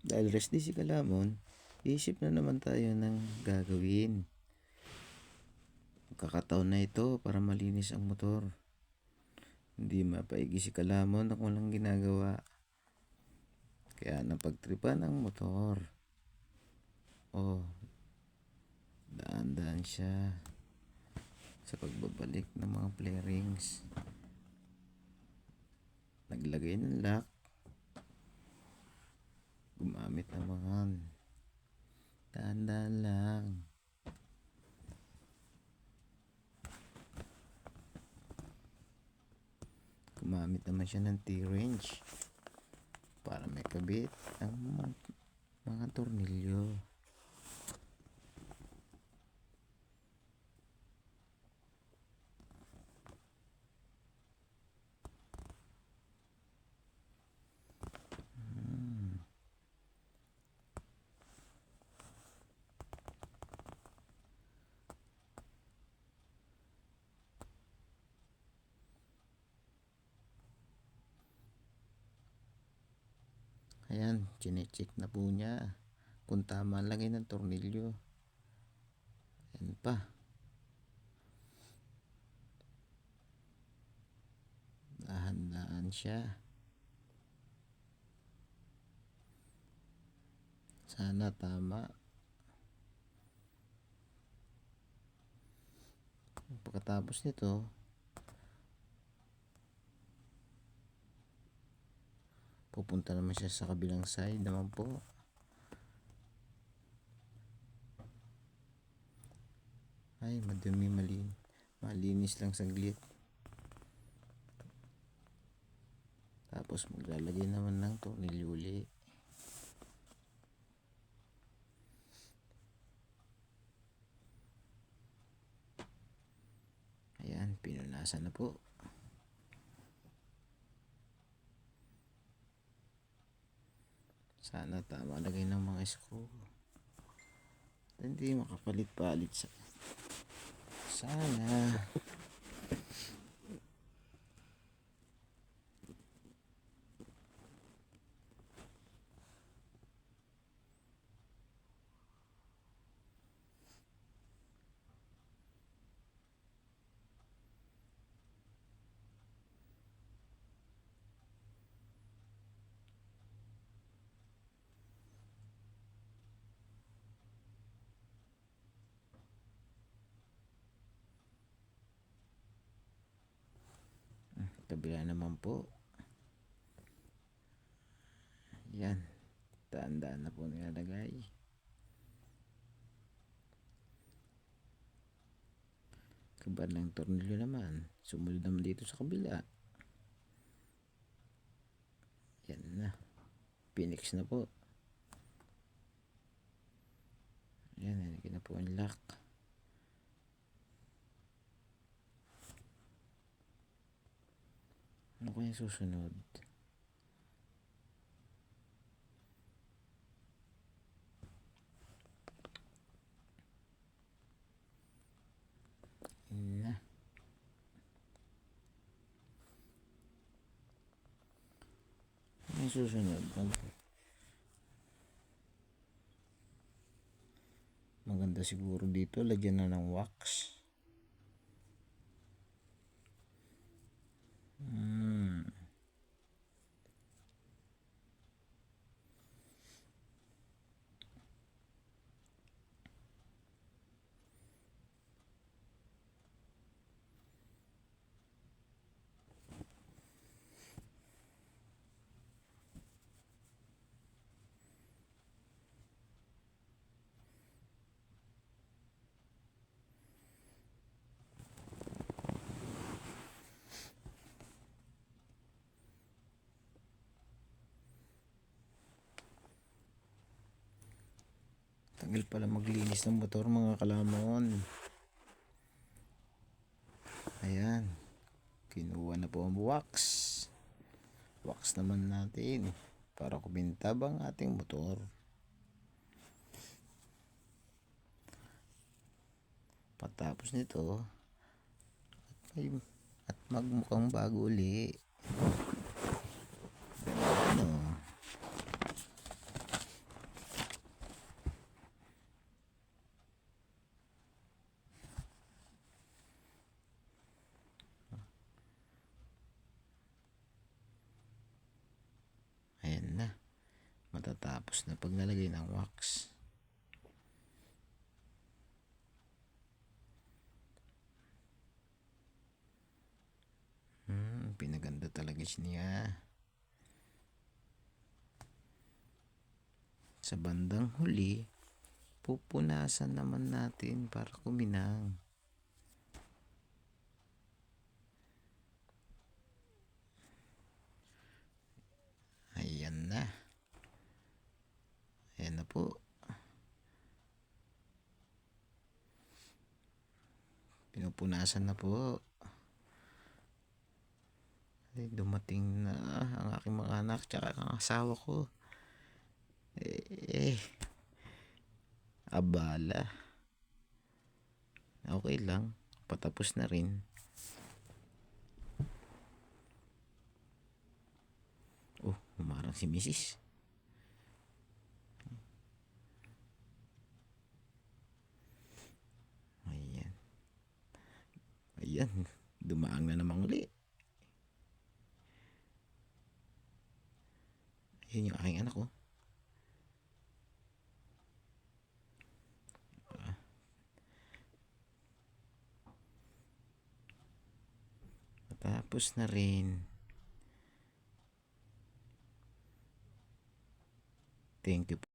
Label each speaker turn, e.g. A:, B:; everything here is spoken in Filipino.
A: Dahil rest day si Kalamon, isip na naman tayo ng gagawin. Kakataon na ito para malinis ang motor. Hindi mapaigi si Kalamon na walang ginagawa. Kaya napagtripan ang motor. Oh, daan-daan siya sa pagbabalik ng mga flarings. Naglagay ng lock. Gumamit ng mga daan-daan lang. Gumamit naman siya ng T-wrench para may kabit ang mga tornilyo. Ayan, chinecheck na po niya kung tama ang lagay ng tornilyo. Ayan pa. Dahan-dahan siya. Sana tama. Pagkatapos nito, pupunta naman siya sa kabilang side naman po. Ay, madumi, malinis lang saglit. Tapos maglalagay naman ng tornilyo uli. Ayan, pinunasan na po. Sana tama lagay ng mga screw. Hindi makapalit-palit sa sana. Kabila naman po. Yan, daan-daan na po nilalagay. Kabar ng tornilyo naman, sumunod naman dito sa kabila. Yan na, pinix na po. Yan, nalagyan na po ang lock. Ano kaya susunod? Na. Ano yung susunod? Maganda siguro dito, lagyan na ng wax. Tagal pala maglinis ng motor, mga Kalamon. Ayan, kinuha na po ang wax. Wax naman natin para kumintab ang ating motor. Patapos nito at magmukhang bago uli. Ano? Matapos na paglalagay ng wax. Pinaganda talaga niya. Sa bandang huli, pupunasan naman natin para kuminang. Ayan na. Ayan na po. Pinupunasan na po. Ay, dumating na ang aking mga anak tsaka ang asawa ko. Abala. Okay lang. Patapos na rin. Umarang si Mrs. Ayan. Ayan. Dumaang na namang uli. Ayan yung aking anak ko. Tapos na rin. Thank you.